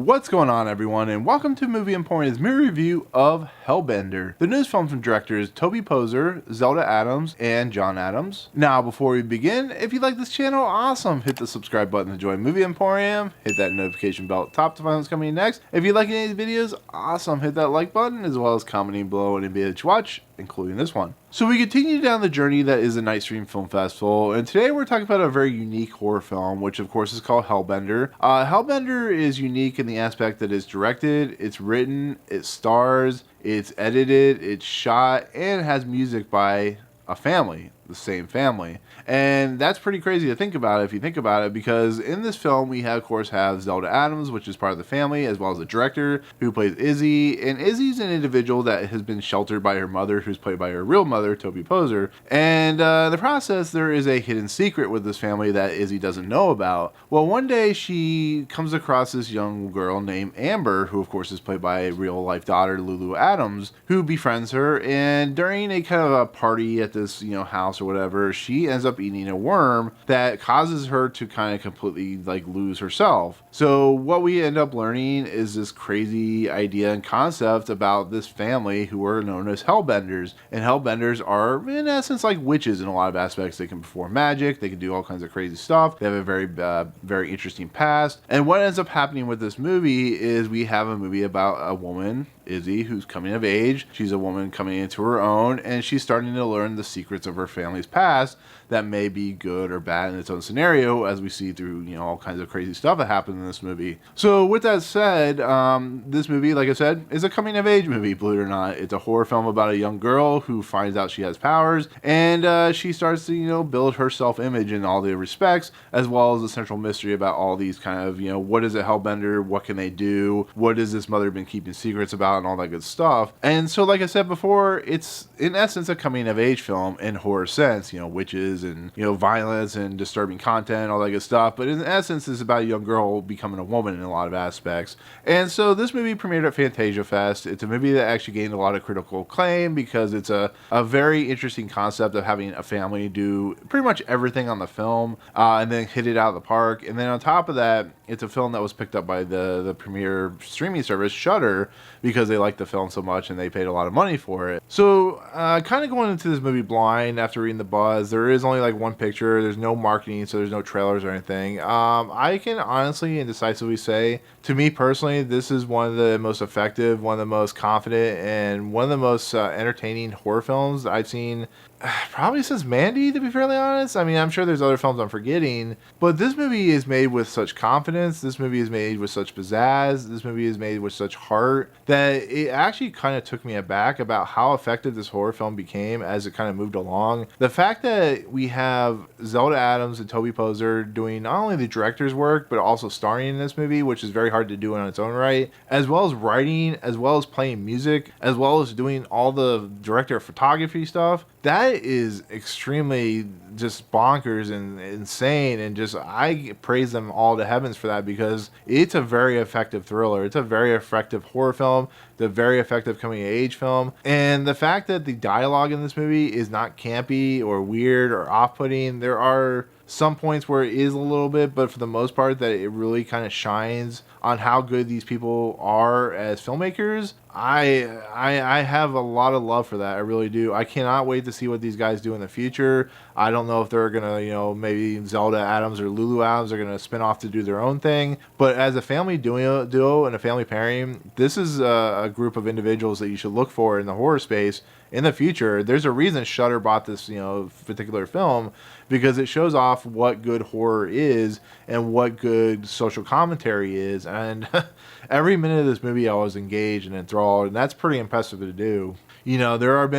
What's going on, everyone, and welcome to Movie Emporium's movie review of Hellbender, the newest film from directors Toby Zelda Adams, and John Adams. Now, before we begin, if you like this channel, awesome, hit the subscribe button to join Movie Emporium, hit that notification bell at the top to find what's coming next. If you like any of these videos, awesome, hit that like button, as well as commenting below any video that you watch, including this one. So we continue down the journey that is the Nightstream Film Festival, and today we're talking about a very unique horror film, which of course is called Hellbender. Hellbender is unique in the aspect that it's directed, it's written, it stars, it's edited, it's shot, and it has music by a family, the same family. And that's pretty crazy to think about if you think about it, because in this film we have, of course, have Zelda Adams, which is part of the family, as well as the director who plays Izzy. And Izzy's an individual that has been sheltered by her mother, who's played by her real mother, Toby. And in the process, there is a hidden secret with this family that Izzy doesn't know about. Well, one day she comes across this young girl named Amber, who of course is played by a real life daughter, Lulu Adams, who befriends her. And during a kind of a party at this, house or whatever, she ends up eating a worm that causes her to kind of completely lose herself. So what we end up learning is this crazy idea and concept about this family who are known as Hellbenders. And Hellbenders are in essence like witches in a lot of aspects. They can perform magic, they can do all kinds of crazy stuff. They have a very interesting past. And what ends up happening with this movie is we have a movie about a woman, Izzy, who's coming of age. She's a woman coming into her own, and she's starting to learn the secrets of her family's past that may be good or bad in its own scenario, as we see through all kinds of crazy stuff that happens in this movie. So with that said, this movie, like I said, is a coming of age movie, believe it or not. It's a horror film about a young girl who finds out she has powers, and she starts to build her self-image in all the respects, as well as the central mystery about all these kind of what is a Hellbender, what can they do, what has this mother been keeping secrets about, and all that good stuff. And so, like I said before, it's in essence a coming of age film in horror sense, witches and violence and disturbing content, all that good stuff. But in essence, it's about a young girl becoming a woman in a lot of aspects. And so this movie premiered at Fantasia Fest. It's a movie that actually gained a lot of critical acclaim because it's a very interesting concept of having a family do pretty much everything on the film and then hit it out of the park. And then on top of that, it's a film that was picked up by the premier streaming service Shudder because they liked the film so much and they paid a lot of money for it. So kind of going into this movie blind after reading the buzz, there is only one picture, there's no marketing, so there's no trailers or anything. I can honestly and decisively say, to me personally, this is one of the most effective, one of the most confident, and one of the most entertaining horror films I've seen probably since Mandy, to be fairly honest. I mean, I'm sure there's other films I'm forgetting, but this movie is made with such confidence, this movie is made with such pizzazz, this movie is made with such heart, that it actually kind of took me aback about how effective this horror film became as it kind of moved along. The fact that we have Zelda Adams and Toby doing not only the director's work, but also starring in this movie, which is very hard to do on its own right, as well as writing, as well as playing music, as well as doing all the director of photography stuff, that is extremely just bonkers and insane, and just I praise them all to heavens for that, because it's a very effective thriller, it's a very effective horror film, it's a very effective coming of age film. And the fact that the dialogue in this movie is not campy or weird or off-putting, there are some points where it is a little bit, but for the most part that it really kind of shines on how good these people are as filmmakers. I have a lot of love for that. I really do. I cannot wait to see what these guys do in the future. I don't know if they're gonna, maybe Zelda Adams or Lulu Adams are gonna spin off to do their own thing. But as a family duo and a family pairing, this is a group of individuals that you should look for in the horror space in the future. There's a reason Shudder bought this, particular film, because it shows off what good horror is and what good social commentary is. And every minute of this movie I was engaged and enthralled, and that's pretty impressive to do. There have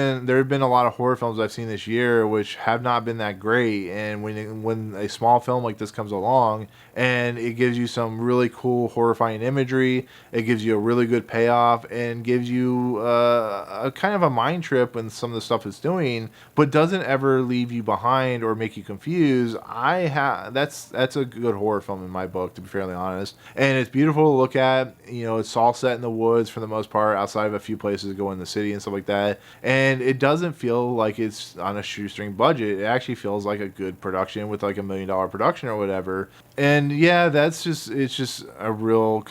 been a lot of horror films I've seen this year which have not been that great, and when a small film like this comes along and it gives you some really cool horrifying imagery, it gives you a really good payoff, and gives you a kind of a mind trip in some of the stuff it's doing, but doesn't ever leave you behind or make you confused, that's a good horror film in my book, to be fairly honest. And it's beautiful to look at. It's all set in the woods for the most part, outside of a few places that go in the city and stuff like that. And it doesn't feel like it's on a shoestring budget. It actually feels like a good production with $1 million production or whatever. And And yeah, it's just a real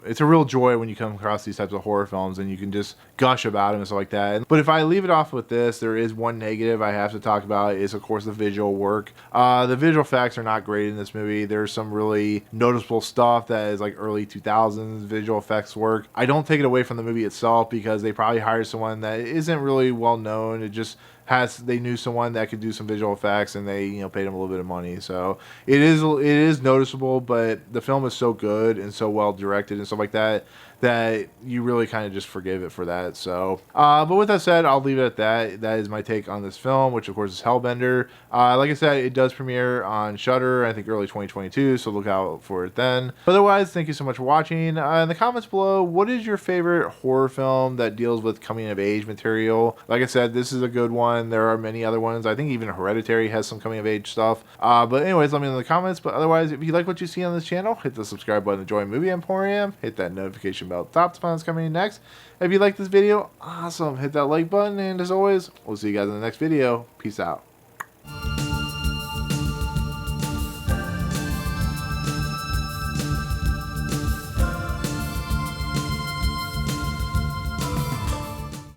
it's a real joy when you come across these types of horror films and you can just gush about them and stuff like that. But if I leave it off with this, there is one negative I have to talk about, is of course the visual work. The visual effects are not great in this movie. There's some really noticeable stuff that is like early 2000s visual effects work. I don't take it away from the movie itself, because they probably hired someone that isn't really well known. It just they knew someone that could do some visual effects, and they paid him a little bit of money. So it is noticeable, but the film is so good and so well directed and stuff like that you really kind of just forgive it for that. So but with that said, I'll leave it at that. That is my take on this film, which of course is Hellbender. Like I said, it does premiere on Shudder, I think early 2022, so look out for it then. But otherwise, thank you so much for watching. In the comments below, what is your favorite horror film that deals with coming of age material? Like I said, this is a good one. There are many other ones. I think even Hereditary has some coming of age stuff. But anyways, let me know in the comments. But otherwise, if you like what you see on this channel, hit the subscribe button to join Movie Emporium. Hit that notification bell at the top to find what's coming next. If you like this video, awesome. Hit that like button. And as always, we'll see you guys in the next video. Peace out.